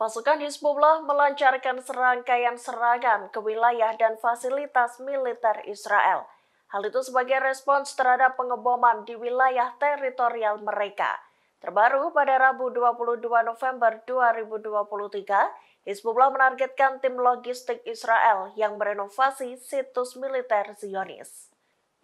Pasukan Hizbullah melancarkan serangkaian serangan ke wilayah dan fasilitas militer Israel. Hal itu sebagai respons terhadap pengeboman di wilayah teritorial mereka. Terbaru pada Rabu 22 November 2023, Hizbullah menargetkan tim logistik Israel yang merenovasi situs militer Zionis.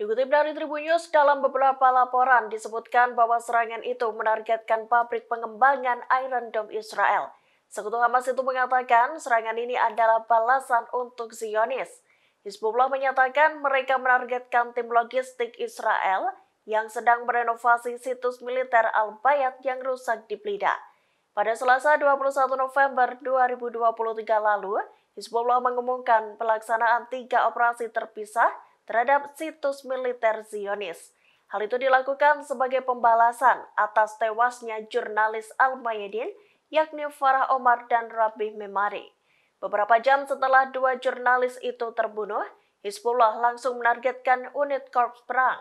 Dikutip dari Tribun News, dalam beberapa laporan disebutkan bahwa serangan itu menargetkan pabrik pengembangan Iron Dome Israel. Sekutu Hamas itu mengatakan serangan ini adalah balasan untuk Zionis. Hizbullah menyatakan mereka menargetkan tim logistik Israel yang sedang merenovasi situs militer Al-Bayat yang rusak di Blida. Pada Selasa 21 November 2023 lalu, Hizbullah mengumumkan pelaksanaan 3 operasi terpisah terhadap situs militer Zionis. Hal itu dilakukan sebagai pembalasan atas tewasnya jurnalis Al-Mayadin, yakni Farah Omar dan Rabi Memari. Beberapa jam setelah 2 jurnalis itu terbunuh, Hizbullah langsung menargetkan unit korps perang.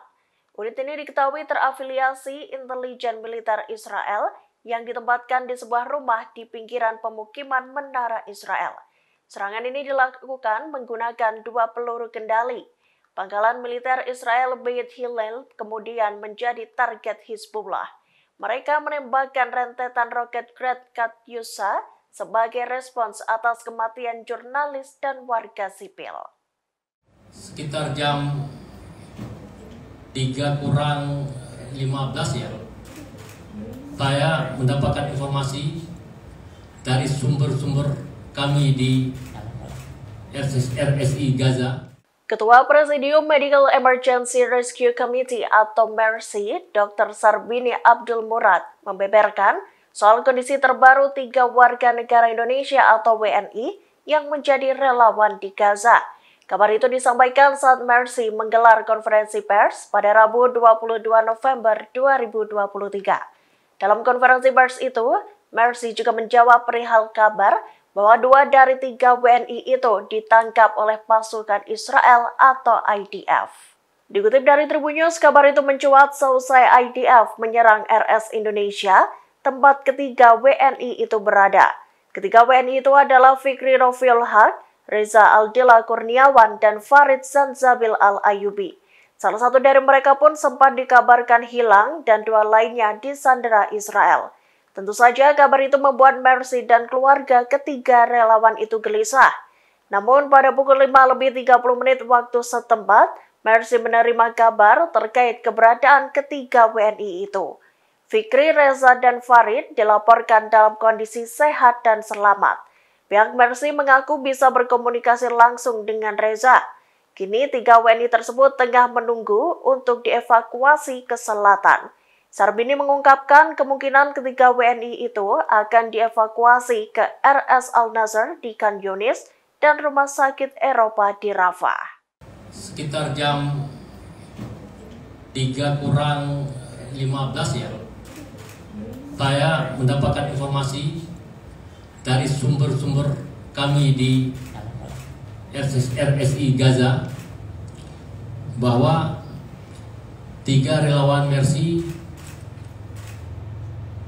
Unit ini diketahui terafiliasi intelijen militer Israel yang ditempatkan di sebuah rumah di pinggiran pemukiman Menara Israel. Serangan ini dilakukan menggunakan 2 peluru kendali. Pangkalan militer Israel Beit Hillel kemudian menjadi target Hizbullah. Mereka menembakkan rentetan roket Grad Katyusha sebagai respons atas kematian jurnalis dan warga sipil. Sekitar jam 3:15 ya, saya mendapatkan informasi dari sumber-sumber kami di RSI Gaza. Ketua Presidium Medical Emergency Rescue Committee atau MERSI, Dr. Sarbini Abdul Murad, membeberkan soal kondisi terbaru 3 warga negara Indonesia atau WNI yang menjadi relawan di Gaza. Kabar itu disampaikan saat MERSI menggelar konferensi pers pada Rabu 22 November 2023. Dalam konferensi pers itu, MERSI juga menjawab perihal kabar bahwa 2 dari 3 WNI itu ditangkap oleh pasukan Israel atau IDF. Dikutip dari Tribun News, kabar itu mencuat seusai IDF menyerang RS Indonesia, tempat ketiga WNI itu berada. Ketiga WNI itu adalah Fikri Rofiul Haq, Reza Aldila Kurniawan, dan Farid Zanzabil Al-Ayubi. Salah satu dari mereka pun sempat dikabarkan hilang dan 2 lainnya disandera Israel. Tentu saja kabar itu membuat MERSI dan keluarga ketiga relawan itu gelisah. Namun pada pukul 5:30 waktu setempat, MERSI menerima kabar terkait keberadaan ketiga WNI itu. Fikri, Reza, dan Farid dilaporkan dalam kondisi sehat dan selamat. Pihak MERSI mengaku bisa berkomunikasi langsung dengan Reza. Kini 3 WNI tersebut tengah menunggu untuk dievakuasi ke selatan. Sarbini mengungkapkan kemungkinan ketiga WNI itu akan dievakuasi ke RS Al-Nazar di Khan Yunis dan Rumah Sakit Eropa di Rafah. Sekitar jam 3:15 ya, saya mendapatkan informasi dari sumber-sumber kami di RSI Gaza bahwa 3 relawan MERSI,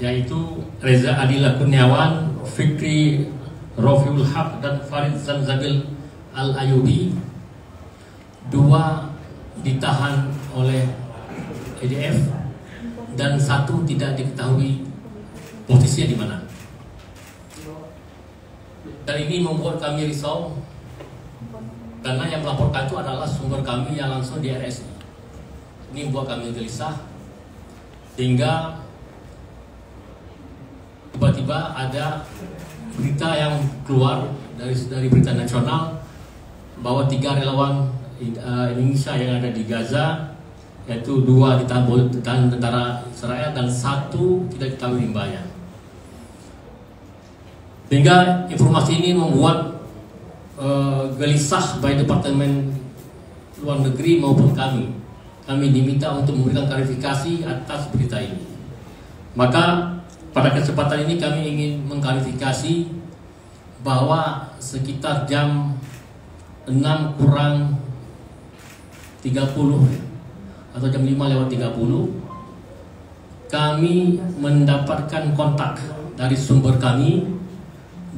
yaitu Reza Aldila Kurniawan, Fikri Rofiul Haq, dan Farid Zanzabil Al-Ayubi, 2 ditahan oleh IDF dan 1 tidak diketahui posisinya di mana. Dan ini membuat kami risau karena yang melaporkan itu adalah sumber kami yang langsung di RSI. Ini membuat kami gelisah hingga tiba-tiba ada berita yang keluar dari berita nasional bahwa 3 relawan Indonesia yang ada di Gaza, yaitu 2 ditahan tentara Israel dan 1 tidak diketahui limbahnya. Sehingga informasi ini membuat gelisah baik Departemen Luar Negeri maupun kami. Kami diminta untuk memberikan klarifikasi atas berita ini. Maka pada kesempatan ini kami ingin mengklarifikasi bahwa sekitar jam 6:30 atau jam 5:30 kami mendapatkan kontak dari sumber kami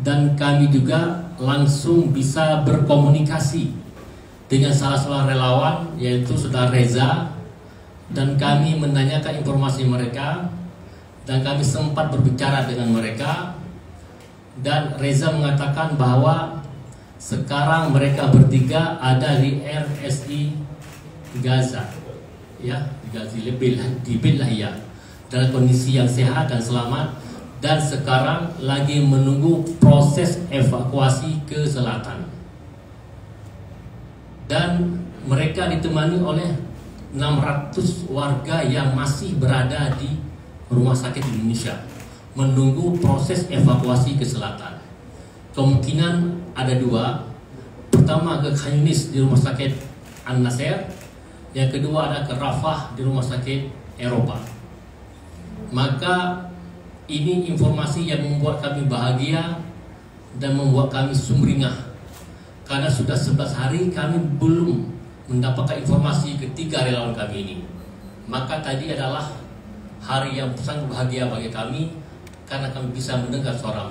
dan kami juga langsung bisa berkomunikasi dengan salah seorang relawan yaitu Saudara Reza, dan kami menanyakan informasi mereka dan kami sempat berbicara dengan mereka, dan Reza mengatakan bahwa sekarang mereka bertiga ada di RSI Gaza, ya, di Beit Lahia, dalam kondisi yang sehat dan selamat, dan sekarang lagi menunggu proses evakuasi ke selatan. Dan mereka ditemani oleh 600 warga yang masih berada di rumah sakit Indonesia menunggu proses evakuasi ke selatan. Kemungkinan ada dua. Pertama ke Khan Yunis di rumah sakit An-Nasir, yang kedua ada ke Rafah di rumah sakit Eropa. Maka ini informasi yang membuat kami bahagia dan membuat kami sumringah, karena sudah 11 hari kami belum mendapatkan informasi ketiga relawan kami ini. Maka tadi adalah hari yang sangat bahagia bagi kami karena kami bisa mendengar suara.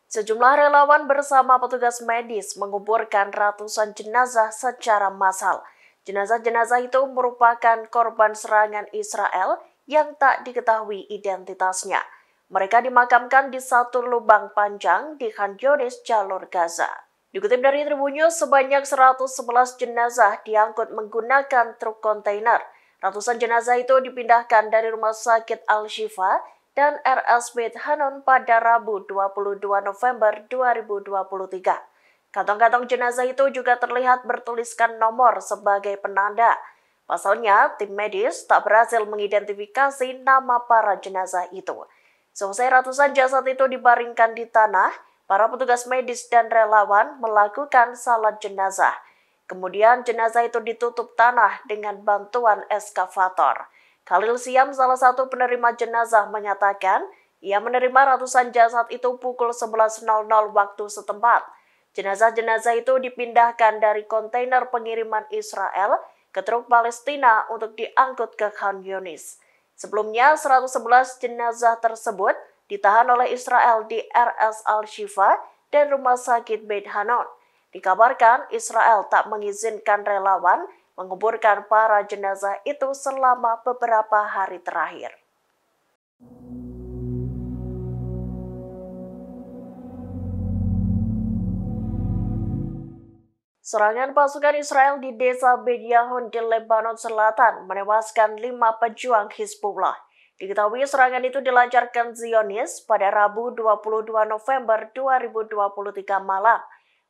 Sejumlah relawan bersama petugas medis menguburkan ratusan jenazah secara massal. Jenazah-jenazah itu merupakan korban serangan Israel yang tak diketahui identitasnya. Mereka dimakamkan di satu lubang panjang di Khan Yunis, jalur Gaza. Dikutip dari Tribun News, sebanyak 111 jenazah diangkut menggunakan truk kontainer. Ratusan jenazah itu dipindahkan dari Rumah Sakit Al-Shifa dan RS Beit Hanun pada Rabu 22 November 2023. Kantong-kantong jenazah itu juga terlihat bertuliskan nomor sebagai penanda. Pasalnya, tim medis tak berhasil mengidentifikasi nama para jenazah itu. Selesai ratusan jasad itu dibaringkan di tanah, para petugas medis dan relawan melakukan salat jenazah. Kemudian jenazah itu ditutup tanah dengan bantuan eskavator. Khalil Siam, salah satu penerima jenazah, menyatakan ia menerima ratusan jasad itu pukul 11.00 waktu setempat. Jenazah-jenazah itu dipindahkan dari kontainer pengiriman Israel ke truk Palestina untuk diangkut ke Khan Yunis. Sebelumnya, 111 jenazah tersebut ditahan oleh Israel di RS Al-Shifa dan Rumah Sakit Beit Hanun. Dikabarkan Israel tak mengizinkan relawan menguburkan para jenazah itu selama beberapa hari terakhir. Serangan pasukan Israel di desa Beit Yahun di Lebanon Selatan menewaskan 5 pejuang Hizbullah. Diketahui serangan itu dilancarkan Zionis pada Rabu 22 November 2023 malam.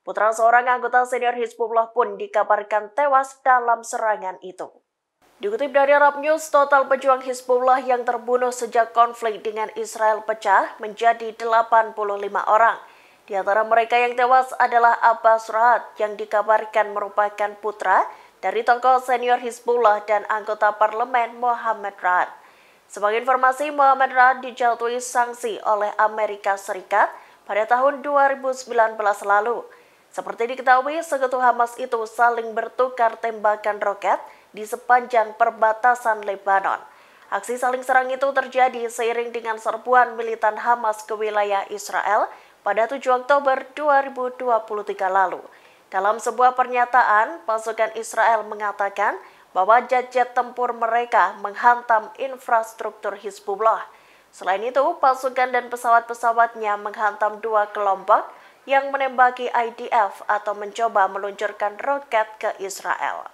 Putra seorang anggota senior Hizbullah pun dikabarkan tewas dalam serangan itu. Dikutip dari Arab News, total pejuang Hizbullah yang terbunuh sejak konflik dengan Israel pecah menjadi 85 orang. Di antara mereka yang tewas adalah Abbas Rahat yang dikabarkan merupakan putra dari tokoh senior Hizbullah dan anggota parlemen Mohammed Rahat. Sebagai informasi, Mohammed Rahat dijatuhi sanksi oleh Amerika Serikat pada tahun 2019 lalu. Seperti diketahui, sekutu Hamas itu saling bertukar tembakan roket di sepanjang perbatasan Lebanon. Aksi saling serang itu terjadi seiring dengan serbuan militan Hamas ke wilayah Israel pada 7 Oktober 2023 lalu. Dalam sebuah pernyataan, pasukan Israel mengatakan bahwa jet-jet tempur mereka menghantam infrastruktur Hizbullah. Selain itu, pasukan dan pesawat-pesawatnya menghantam 2 kelompok yang menembaki IDF atau mencoba meluncurkan roket ke Israel.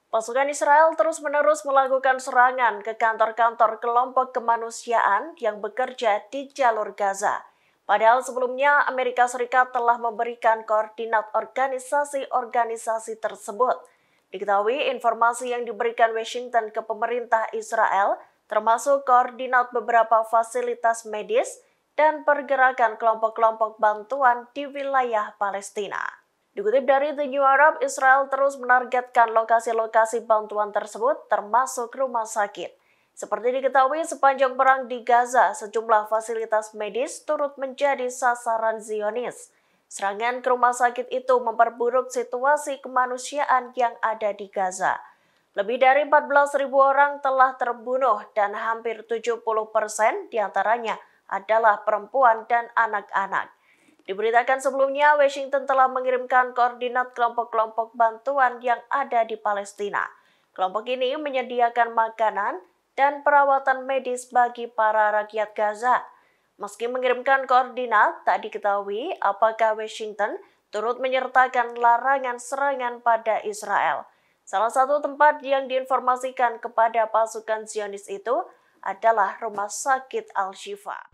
Pasukan Israel terus-menerus melakukan serangan ke kantor-kantor kelompok kemanusiaan yang bekerja di jalur Gaza. Padahal sebelumnya Amerika Serikat telah memberikan koordinat organisasi-organisasi tersebut. Diketahui informasi yang diberikan Washington ke pemerintah Israel termasuk koordinat beberapa fasilitas medis dan pergerakan kelompok-kelompok bantuan di wilayah Palestina. Dikutip dari The New Arab, Israel terus menargetkan lokasi-lokasi bantuan tersebut termasuk rumah sakit. Seperti diketahui, sepanjang perang di Gaza, sejumlah fasilitas medis turut menjadi sasaran Zionis. Serangan ke rumah sakit itu memperburuk situasi kemanusiaan yang ada di Gaza. Lebih dari 14.000 orang telah terbunuh dan hampir 70% diantaranya adalah perempuan dan anak-anak. Diberitakan sebelumnya, Washington telah mengirimkan koordinat kelompok-kelompok bantuan yang ada di Palestina. Kelompok ini menyediakan makanan dan perawatan medis bagi para rakyat Gaza. Meski mengirimkan koordinat, tak diketahui apakah Washington turut menyertakan larangan serangan pada Israel. Salah satu tempat yang diinformasikan kepada pasukan Zionis itu adalah Rumah Sakit Al-Shifa.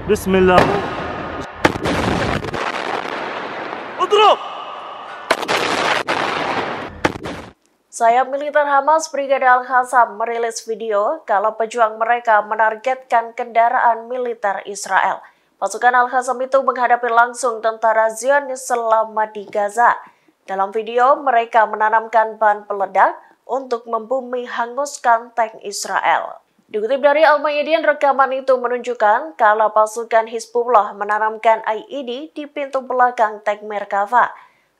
Bismillah. Udrub! Sayap militer Hamas Brigade Al-Qassam merilis video kalau pejuang mereka menargetkan kendaraan militer Israel. Pasukan Al-Qassam itu menghadapi langsung tentara Zionis selama di Gaza. Dalam video, mereka menanamkan bahan peledak untuk membumi hanguskan tank Israel. Dikutip dari Al-Mayadin, rekaman itu menunjukkan kalau pasukan Hizbullah menanamkan IED di pintu belakang tank Merkava.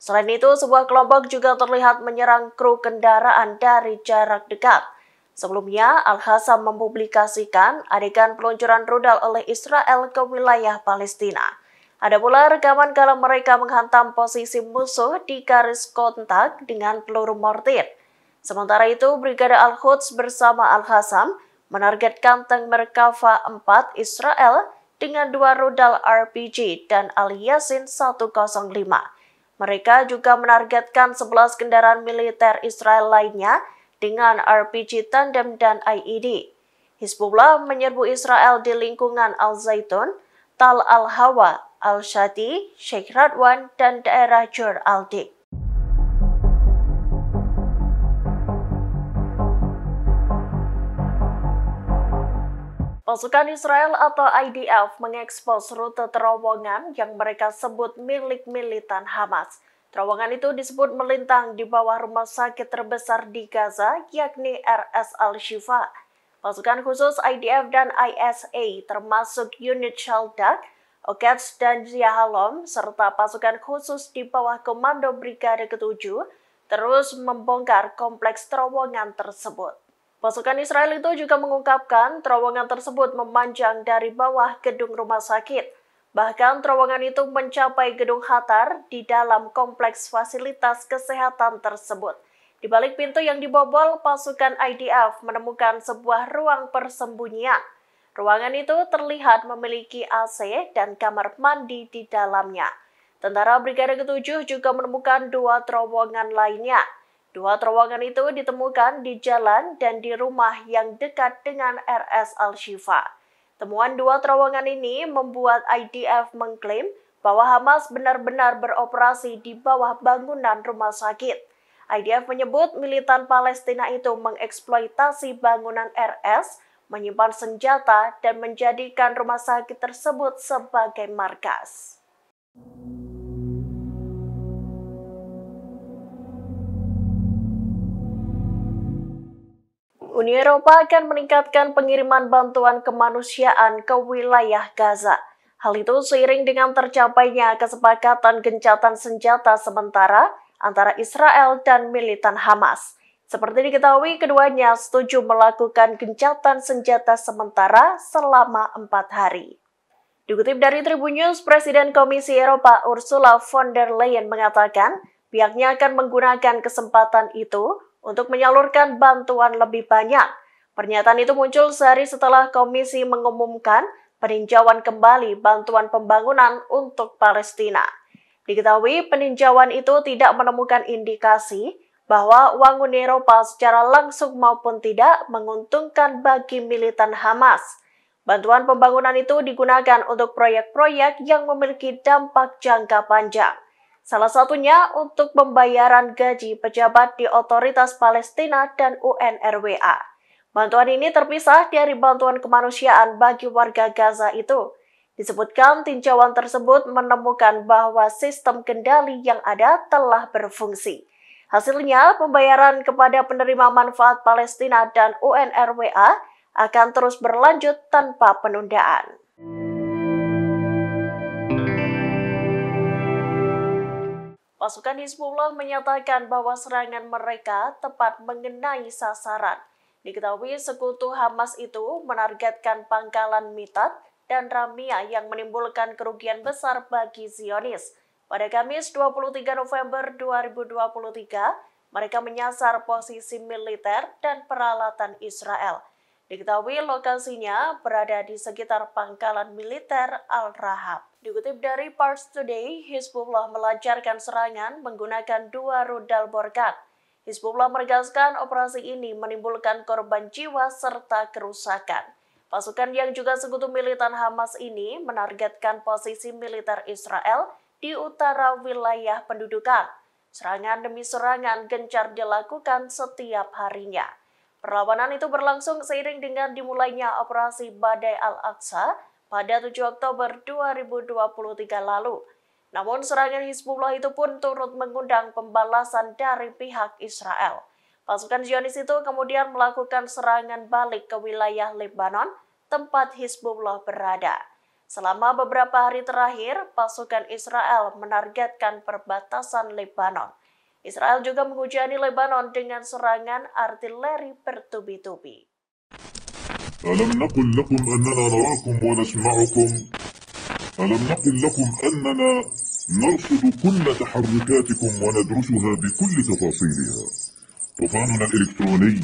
Selain itu, sebuah kelompok juga terlihat menyerang kru kendaraan dari jarak dekat. Sebelumnya, Al-Qassam mempublikasikan adegan peluncuran rudal oleh Israel ke wilayah Palestina. Ada pula rekaman kalau mereka menghantam posisi musuh di garis kontak dengan peluru mortir. Sementara itu, Brigade Al-Quds bersama Al-Qassam menargetkan tank Merkava 4 Israel dengan 2 rudal RPG dan Al-Yasin 105. Mereka juga menargetkan 11 kendaraan militer Israel lainnya dengan RPG tandem dan IED. Hizbullah menyerbu Israel di lingkungan Al-Zaitun, Tal Al-Hawa, Al-Shati, Sheikh Radwan, dan daerah Jur Al-Dik. Pasukan Israel atau IDF mengekspos rute terowongan yang mereka sebut milik militan Hamas. Terowongan itu disebut melintang di bawah rumah sakit terbesar di Gaza, yakni RS Al-Shifa. Pasukan khusus IDF dan ISA termasuk unit Shaldak, Okets dan Yahalom, serta pasukan khusus di bawah Komando Brigade ke-7 terus membongkar kompleks terowongan tersebut. Pasukan Israel itu juga mengungkapkan terowongan tersebut memanjang dari bawah gedung rumah sakit. Bahkan terowongan itu mencapai gedung Hatar di dalam kompleks fasilitas kesehatan tersebut. Di balik pintu yang dibobol, pasukan IDF menemukan sebuah ruang persembunyian. Ruangan itu terlihat memiliki AC dan kamar mandi di dalamnya. Tentara Brigade ke-7 juga menemukan 2 terowongan lainnya. 2 terowongan itu ditemukan di jalan dan di rumah yang dekat dengan RS Al-Shifa. Temuan 2 terowongan ini membuat IDF mengklaim bahwa Hamas benar-benar beroperasi di bawah bangunan rumah sakit. IDF menyebut militan Palestina itu mengeksploitasi bangunan RS, menyimpan senjata, dan menjadikan rumah sakit tersebut sebagai markas. Uni Eropa akan meningkatkan pengiriman bantuan kemanusiaan ke wilayah Gaza. Hal itu seiring dengan tercapainya kesepakatan gencatan senjata sementara antara Israel dan militan Hamas. Seperti diketahui, keduanya setuju melakukan gencatan senjata sementara selama 4 hari. Dikutip dari Tribun News, Presiden Komisi Eropa Ursula von der Leyen mengatakan pihaknya akan menggunakan kesempatan itu untuk menyalurkan bantuan lebih banyak. Pernyataan itu muncul sehari setelah Komisi mengumumkan peninjauan kembali bantuan pembangunan untuk Palestina. Diketahui peninjauan itu tidak menemukan indikasi bahwa uang Uni Eropa secara langsung maupun tidak menguntungkan bagi militan Hamas. Bantuan pembangunan itu digunakan untuk proyek-proyek yang memiliki dampak jangka panjang. Salah satunya untuk pembayaran gaji pejabat di Otoritas Palestina dan UNRWA. Bantuan ini terpisah dari bantuan kemanusiaan bagi warga Gaza itu. Disebutkan tinjauan tersebut menemukan bahwa sistem kendali yang ada telah berfungsi. Hasilnya, pembayaran kepada penerima manfaat Palestina dan UNRWA akan terus berlanjut tanpa penundaan. Pasukan Hizbullah menyatakan bahwa serangan mereka tepat mengenai sasaran. Diketahui sekutu Hamas itu menargetkan pangkalan Mitat dan Ramia yang menimbulkan kerugian besar bagi Zionis. Pada Kamis 23 November 2023, mereka menyasar posisi militer dan peralatan Israel. Diketahui lokasinya berada di sekitar pangkalan militer Al-Rahab. Dikutip dari Pars Today, Hizbullah melancarkan serangan menggunakan 2 rudal Borkan. Hizbullah menegaskan operasi ini menimbulkan korban jiwa serta kerusakan. Pasukan yang juga sekutu militan Hamas ini menargetkan posisi militer Israel di utara wilayah pendudukan. Serangan demi serangan gencar dilakukan setiap harinya. Perlawanan itu berlangsung seiring dengan dimulainya operasi Badai Al-Aqsa pada 7 Oktober 2023 lalu. Namun serangan Hizbullah itu pun turut mengundang pembalasan dari pihak Israel. Pasukan Zionis itu kemudian melakukan serangan balik ke wilayah Lebanon, tempat Hizbullah berada. Selama beberapa hari terakhir, pasukan Israel menargetkan perbatasan Lebanon. Israel juga menghujani Lebanon dengan serangan artileri bertubi-tubi. ألم نقل لكم أننا نراكم ونسمعكم ألم نقل لكم أننا نرصد كل تحركاتكم وندرسها بكل تفاصيلها طوفاننا الإلكتروني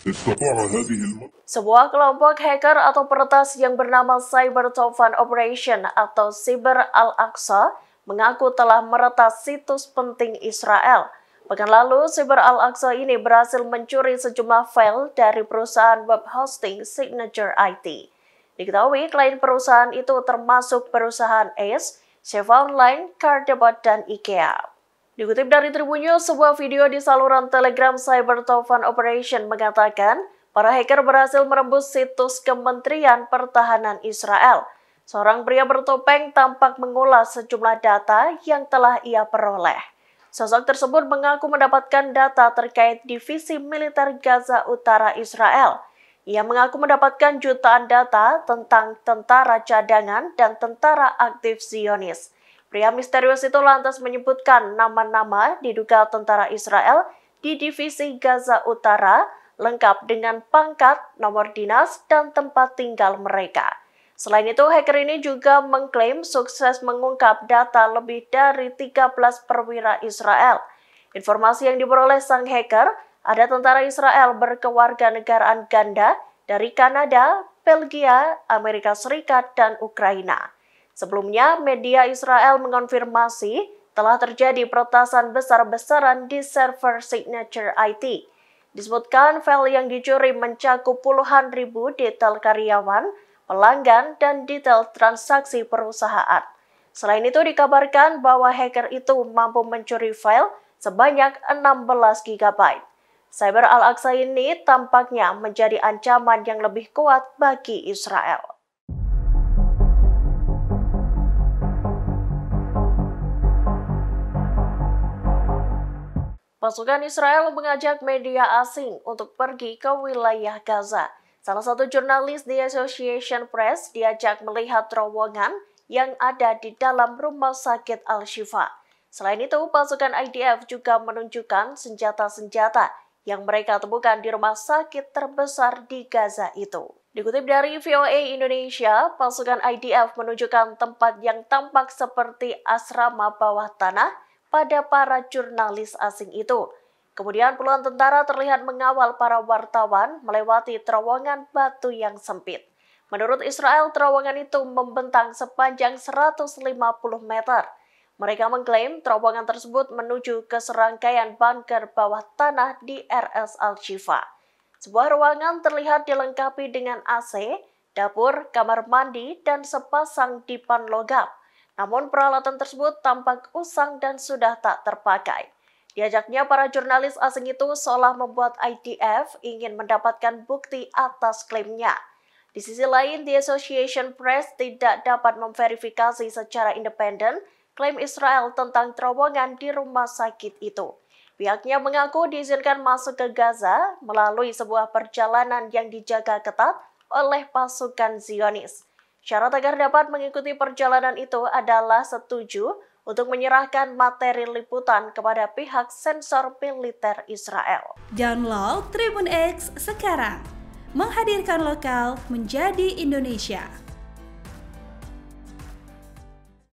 استطاع هذه Sebuah kelompok hacker atau peretas yang bernama Cyber Toufan Operation atau Cyber Al-Aqsa mengaku telah meretas situs penting Israel. Pekan lalu, Cyber Al-Aqsa ini berhasil mencuri sejumlah file dari perusahaan web hosting Signature IT. Diketahui klien perusahaan itu termasuk perusahaan Ace, Seva Online, Cardebot, dan IKEA. Dikutip dari Tribun News, sebuah video di saluran Telegram Cyber Toufan Operation mengatakan para hacker berhasil merembus situs Kementerian Pertahanan Israel. Seorang pria bertopeng tampak mengulas sejumlah data yang telah ia peroleh. Sosok tersebut mengaku mendapatkan data terkait divisi militer Gaza Utara Israel. Ia mengaku mendapatkan jutaan data tentang tentara cadangan dan tentara aktif Zionis. Pria misterius itu lantas menyebutkan nama-nama diduga tentara Israel di divisi Gaza Utara, lengkap dengan pangkat, nomor dinas, dan tempat tinggal mereka. Selain itu, hacker ini juga mengklaim sukses mengungkap data lebih dari 13 perwira Israel. Informasi yang diperoleh sang hacker, ada tentara Israel berkewarganegaraan ganda dari Kanada, Belgia, Amerika Serikat, dan Ukraina. Sebelumnya, media Israel mengonfirmasi telah terjadi peretasan besar-besaran di server Signature IT. Disebutkan file yang dicuri mencakup puluhan ribu detail karyawan, pelanggan, dan detail transaksi perusahaan. Selain itu dikabarkan bahwa hacker itu mampu mencuri file sebanyak 16 GB. Cyber Al-Aqsa ini tampaknya menjadi ancaman yang lebih kuat bagi Israel. Pasukan Israel mengajak media asing untuk pergi ke wilayah Gaza. Salah satu jurnalis di Association Press diajak melihat terowongan yang ada di dalam rumah sakit Al-Shifa. Selain itu, pasukan IDF juga menunjukkan senjata-senjata yang mereka temukan di rumah sakit terbesar di Gaza itu. Dikutip dari VOA Indonesia, pasukan IDF menunjukkan tempat yang tampak seperti asrama bawah tanah pada para jurnalis asing itu. Kemudian puluhan tentara terlihat mengawal para wartawan melewati terowongan batu yang sempit. Menurut Israel, terowongan itu membentang sepanjang 150 meter. Mereka mengklaim terowongan tersebut menuju ke serangkaian bunker bawah tanah di RS Al-Shifa. Sebuah ruangan terlihat dilengkapi dengan AC, dapur, kamar mandi, dan sepasang dipan logam. Namun peralatan tersebut tampak usang dan sudah tak terpakai. Diajaknya para jurnalis asing itu seolah membuat IDF ingin mendapatkan bukti atas klaimnya. Di sisi lain, The Association Press tidak dapat memverifikasi secara independen klaim Israel tentang terowongan di rumah sakit itu. Pihaknya mengaku diizinkan masuk ke Gaza melalui sebuah perjalanan yang dijaga ketat oleh pasukan Zionis. Syarat agar dapat mengikuti perjalanan itu adalah setuju untuk menyerahkan materi liputan kepada pihak sensor militer Israel. Download Tribun X sekarang, menghadirkan lokal menjadi Indonesia.